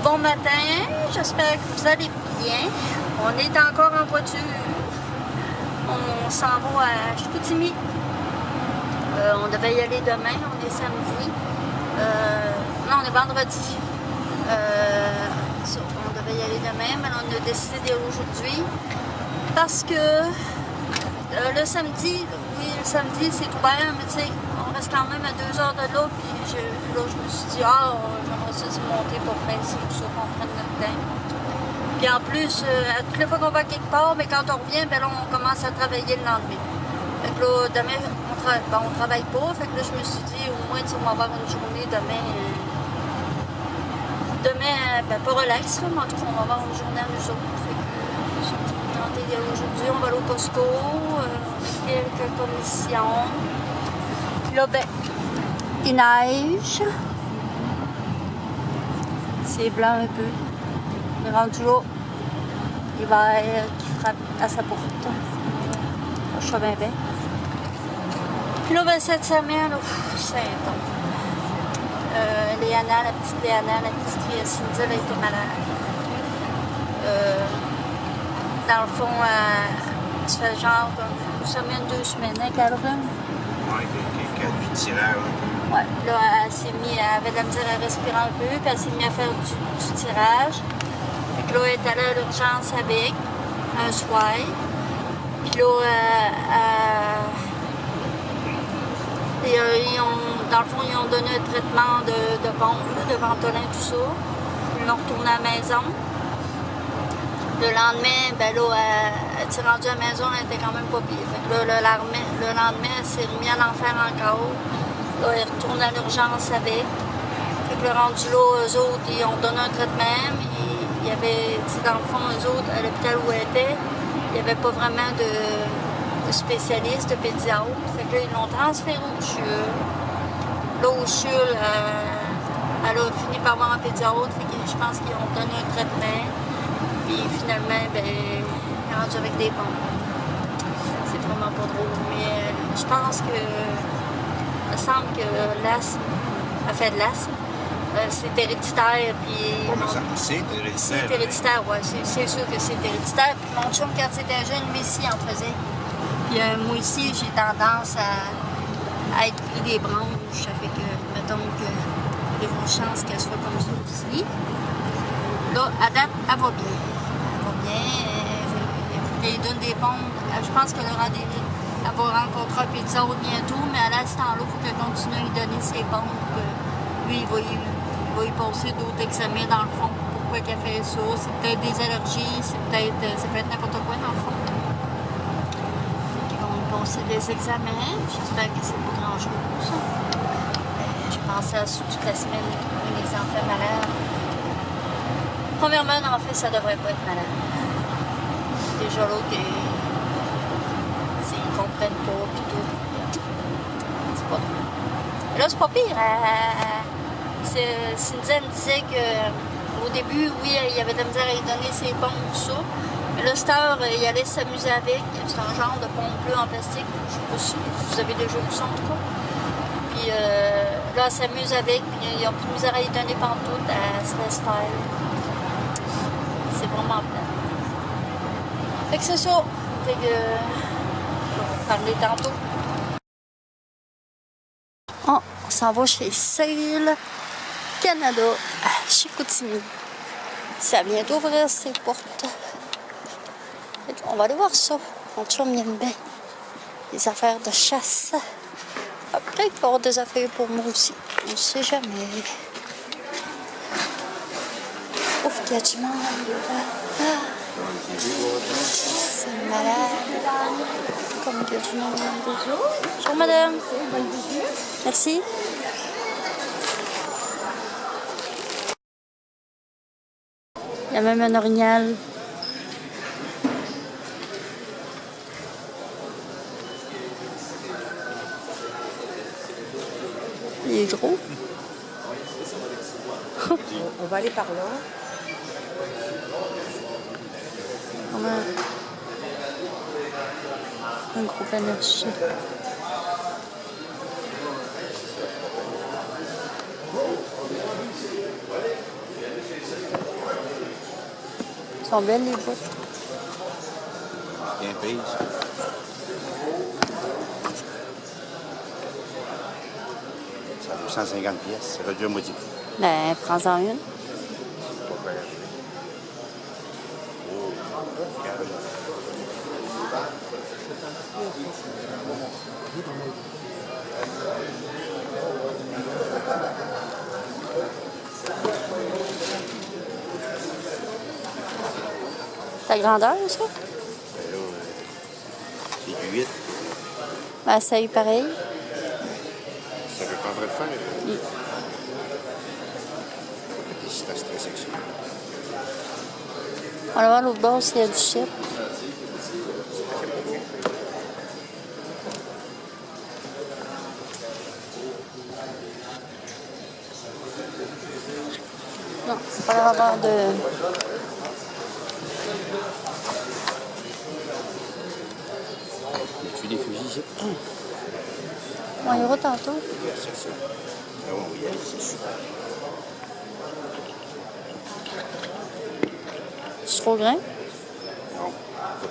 Bon matin, j'espère que vous allez bien. On est encore en voiture. On s'en va à Chicoutimi. On devait y aller demain, on est samedi. Non, on est vendredi. On devait y aller demain, mais on a décidé d'y aller aujourd'hui. Parce que le samedi, oui, le samedi c'est ouvert, mais tu sais, on reste quand même à 2 heures de là. Puis là, je me suis dit, j'aimerais ça se monter pour presser, tout ça, qu'on prenne notre temps. Puis en plus, toutes les fois qu'on va quelque part, mais quand on revient, ben là, on commence à travailler le lendemain. Fait que là, demain, on travaille pas. Fait que là, je me suis dit, au moins, on va avoir une journée demain. Ben pas relax, là, mais en tout cas, on va avoir une journée à nous autres. Fait que j'ai tenté d'y aller aujourd'hui. On va aller au Costco, quelques commissions. Puis là, ben, il neige. C'est blanc un peu. Il rendu là, l'hiver qui frappe à sa porte. Je suis bien bien. Puis là, ben, cette semaine, c'est intense. Léana, la petite fille Cindy, elle a été malade. Dans le fond, ça fait genre une semaine, 2 semaines, hein, qu'elle rhume. Oui, qui a du tirage. Ouais, là, elle avait de la misère à respirer un peu, puis elle s'est mise à faire du tirage. Fait que là, elle est allée à l'urgence avec, un soir. Puis là, dans le fond, ils ont donné un traitement de pompe, de Ventolin, tout ça. Ils l'ont retourné à la maison. Le lendemain, ben là, elle s'est rendue à la maison, elle était quand même pas pire. Fait que là, le lendemain, elle s'est remise à l'enfer encore. Là, elle retourne à l'urgence avec. Fait que le rendu là, eux autres, ils ont donné un traitement, mais il y avait, dans le fond, eux autres, à l'hôpital où elle était, il n'y avait pas vraiment de spécialiste, de pédiatre. Fait que là, ils l'ont transféré au CHUL. Là, au CHUL, elle a fini par avoir un pédiatre. Fait que je pense qu'ils ont donné un traitement. Puis finalement, ben, elle est rendue avec des pompes. C'est vraiment pas drôle. Mais je pense que il me semble que l'asthme, elle fait de l'asthme. C'est héréditaire. Puis C'est héréditaire. C'est héréditaire, oui. C'est sûr que c'est héréditaire. Puis mon chum, quand c'était jeune, lui aussi, il en faisait. Puis moi aussi, j'ai tendance à être pris des branches. Ça fait que, mettons que il y a des chances qu'elle soit comme ça aussi. Là, à date, elle va bien. Elle va bien. Elle donne des pompes. Je pense qu'elle va rencontrer un pédiatre bientôt, mais à l'instant-là, il faut qu'elle continue à lui donner ses pompes. Lui, il va y passer d'autres examens dans le fond. Pourquoi qu'elle fait ça? C'est peut-être des allergies, ça peut être n'importe quoi dans le fond. C'est des examens. J'espère que c'est pas grand-chose. J'ai pensé à ça toute la semaine, les enfants malades. Premièrement, un enfant, ça devrait pas être malade. Déjà là, ils comprennent pas pis tout. C'est pas drôle. Là, c'est pas pire. Cynthia me disait qu'au début, oui, il y avait de la misère à lui donner ses pompes, tout ça. Mais là, cette heure, il allait s'amuser avec. C'est un genre de pompe bleue en plastique. Je sais pas si vous avez déjà vu ça, en tout cas. Puis là, elle s'amuse avec. Puis ils n'ont plus de misère à lui donner pantoute. Elle se laisse faire. C'est vraiment plat. Fait que c'est ça. Fait que on va parler tantôt. Oh, on s'en va chez Sale Canada à Chicoutimi. Ça vient d'ouvrir ses portes. On va aller voir ça. Mon chum aime bien les affaires de chasse. Après, il va y avoir des affaires pour moi aussi. On ne sait jamais. Ouf, il y a du monde. C'est malade. Comme il y a du monde. Bonjour, madame. Merci. Il y a même un orignal. Il est gros. On va aller par là. Un gros panache. sont belles les bottes. Bien payé, ça. Ça vaut 150 pièces. C'est réduit à moitié. Ben, prends-en une. Pas pire. Oh, regarde. Ta grandeur, ça? Ben là, c'est du 8. Ben, ça y est pareil. Ça veut pas vrai de faire. Et si t'as stressé que ça. On va voir l'autre bord s'il y a du shit. Non, c'est pas l'air d'avoir de... Tu des fusils ici? On ira tantôt. C'est ça. Là, on va y aller, c'est super. C'est trop grand? Non, pas trop.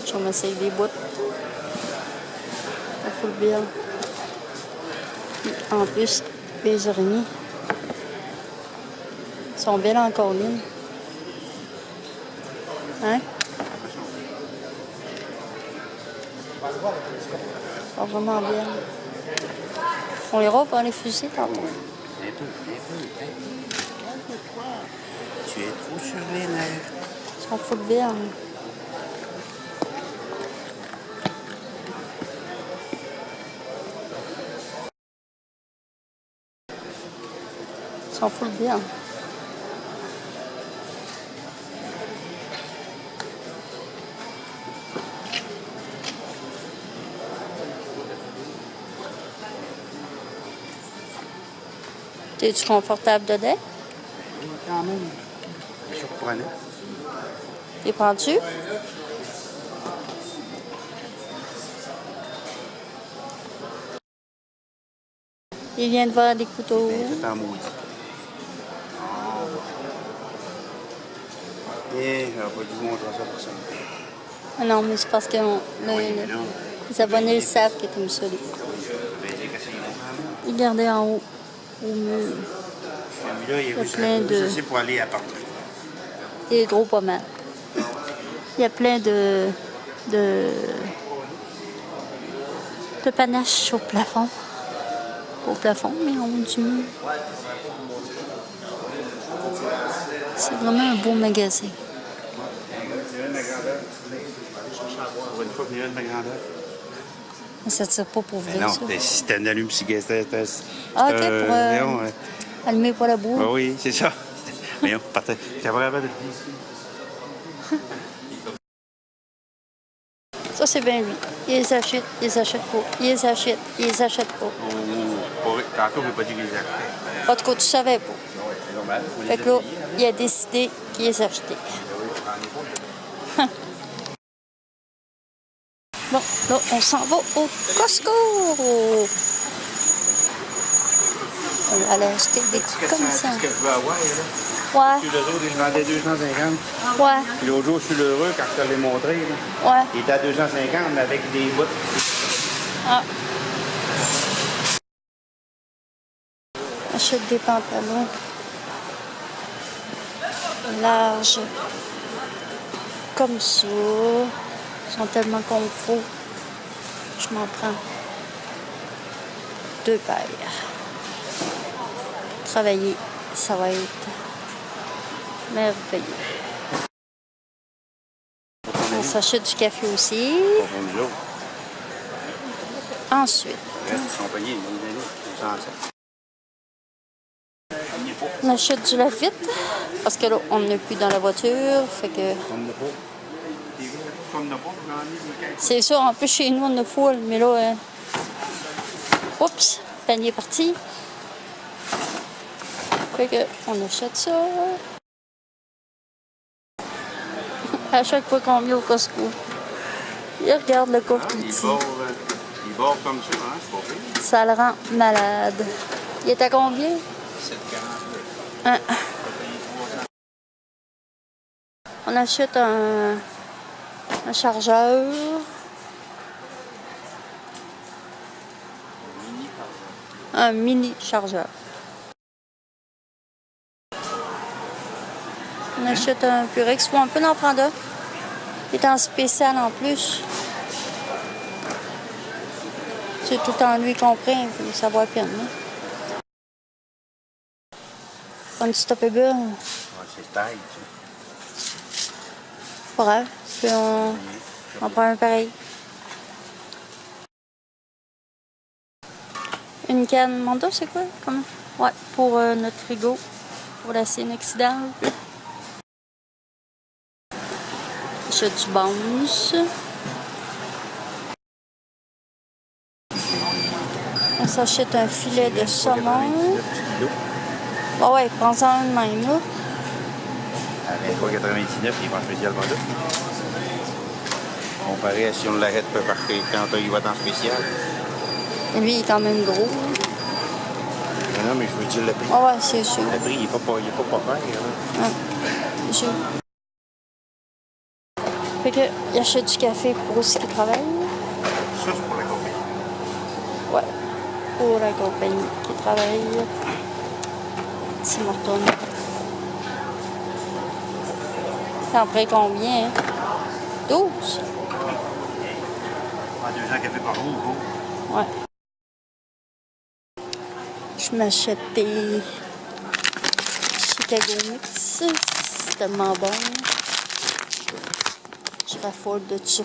Je vais m'essayer des bottes. La full bill. En plus, les araignées sont belles en colline. Hein? Elles sont vraiment belles. On ira voir les fusils tantôt. Un peu. Calme-toi. Tu es trop sur les nerfs. Ils sont full belles. Ils sont full bien. T'es-tu confortable dedans? Quand même. Surprenant. T'es prends-tu? Il vient de voir des couteaux. Ben, tout en maudit. Eh, j'aurais pas dû vous montrer ça pour ça. Ah non, mais c'est parce que mais non. les abonnés le savent que t'aimes ça. Je vais dire que c'est bon. Ils gardaient en haut, au mur, Celui-là, il y a plein de- assez pour aller à partout. des gros pas mal. Il y a plein de panaches au plafond. Au plafond, mais en haut du mur. C'est vraiment un beau magasin. Pour une fois, il y a de ma grandeur. Mais ça ne tire pas pour vrai, Mais non, ça. si t'as un allume-cigare, Ah, OK, pour allumer pour la boue. oui, c'est ça. Mais on partait. T'as vraiment de ici. Ça, c'est bien lui. Il les achète, il les achète pas. Il les achète, il les achète pas. Tantôt, je n'ai pas dit qu'ils les achetaient. En tout cas, tu savais pas. C'est normal. Fait que là, il a décidé qu'il les achetait. Bon, là, on s'en va au Costco. On va aller acheter des trucs comme ça. Ce que je veux avoir, là. Ouais, Sur le jour, je vendais 250. ouais, Puis l'autre jour, je suis heureux quand je te l'ai montré. Là. ouais. Il était à 250, mais avec des bottes. Ah. Achète des pantalons larges comme ça. Ils sont tellement confos. Je m'en prends 2 paires. Travailler, ça va être merveilleux. On s'achète du café aussi. Pas pour nous autres. Ensuite, Ils sont payés, ils nous donnent 207. on achète du Lafite parce que là, on n'est plus dans la voiture. Fait que Comme le pot. Comme le pot, c'est sûr, en plus chez nous, on a full, mais là, oups, panier parti. Fait que on achète ça. À chaque fois qu'on vient au Costco, il regarde le coffre il ici. bord comme ça, hein, c'est pas pire. Ça le rend malade. Il est à combien? 100 Hein. On achète un chargeur. Un mini chargeur. On achète un Purex. On peut en prendre un. Il est en spécial en plus. C'est tout en lui compris, puis ça vaut la peine. Hein? Un petit top et bulle. Ouais, c'est taille, Pas grave. Puis on prend un pareil. Une canne Manda, c'est quoi? Comment? Ouais, pour notre frigo. Pour l'acier inoxydable. J'ai du bounce. On s'achète un filet de saumon. Ah ouais, prends-en un de même, là. À 23,99, il vend spécialement là. Comparé à si on l'arrête par quand il va en spécial. Et lui, il est quand même gros. Non, mais je veux dire le prix. Ah ouais, c'est sûr. Le prix, il n'est pas cher. Ouais, c'est sûr. Fait que, il achète du café pour ceux qui travaillent. Ça, c'est pour la compagnie. Ouais, pour la compagnie qui travaille. Tim Hortons. T'en prends combien? 12? Ah, 200 cafés par jour, gros. Ouais. Je m'achète des Chicago Mix. C'est tellement bon. Je raffole de ça.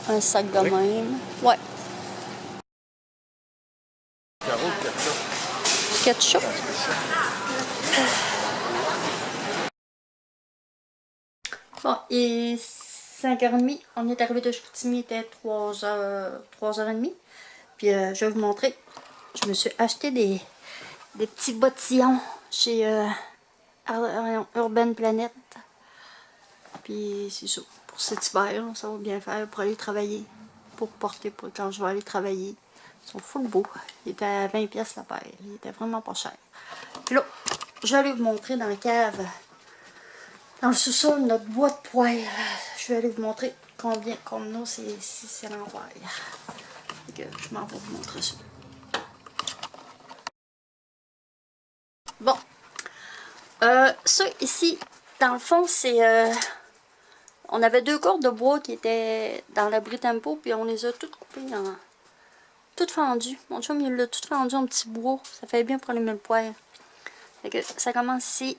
Un sac de même. Ouais. Ketchup. Bon, et 5h30. On est arrivé de Chicoutimi, il était 3h30. Puis je vais vous montrer. Je me suis acheté des petits bottillons chez Urban Planet. Puis c'est ça. Pour cet hiver, ça va bien faire pour aller travailler. Pour porter pour quand je vais aller travailler. Ils sont full beaux. Il était à 20$ la paire. Il était vraiment pas cher. Puis là, je vais aller vous montrer dans la cave. Dans le sous-sol, notre bois de poêle. Je vais aller vous montrer combien qu'on a, c'est l'envers. Je m'en vais vous montrer ça. Bon. Ça ici, dans le fond, c'est... on avait 2 cordes de bois qui étaient dans l'abri tempo, puis on les a toutes coupées en... Toutes fendues. Mon chum, il l'a toutes fendues en petits bois. Ça fait bien pour allumer le poêle. Fait que ça commence ici.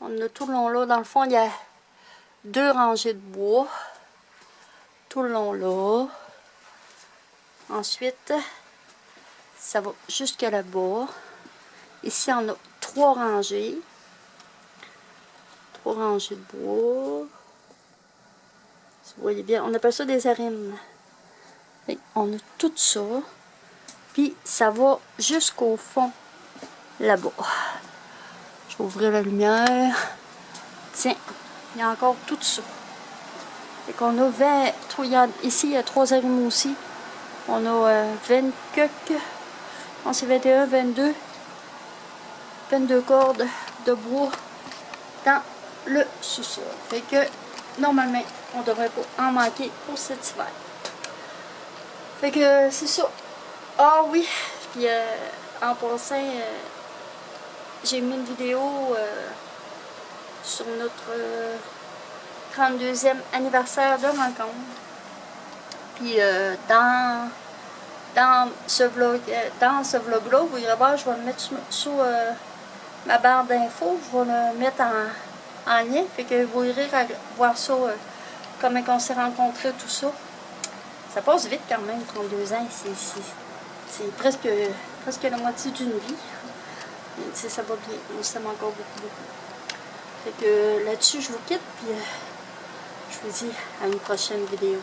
On a tout le long là. Dans le fond, il y a 2 rangées de bois. Tout le long là. Ensuite, ça va jusque là-bas. Ici, on a 3 rangées. 3 rangées de bois. Vous voyez bien, on appelle ça des arines. Et on a tout ça. Puis, ça va jusqu'au fond, là-bas. Je vais ouvrir la lumière. Tiens, il y a encore tout ça. Fait qu'on a 20... Ici, il y a 3 arines aussi. On a 20 coques. On c'est 21, 22. 22 cordes de bois dans le sous-sol. Fait que, normalement, on devrait pas en manquer pour cet hiver. Fait que, c'est ça. Ah oui, puis en passant, j'ai mis une vidéo sur notre 32e anniversaire de rencontre. Puis dans ce vlog-là, vous irez voir, je vais le mettre sous ma barre d'infos. Je vais le mettre en lien. Fait que vous irez voir ça, comment on s'est rencontrés, tout ça. Ça passe vite quand même, 32 ans. C'est presque la moitié d'une vie. Ça va bien. On s'aime encore beaucoup. Fait que là-dessus, je vous quitte. Puis je vous dis à une prochaine vidéo.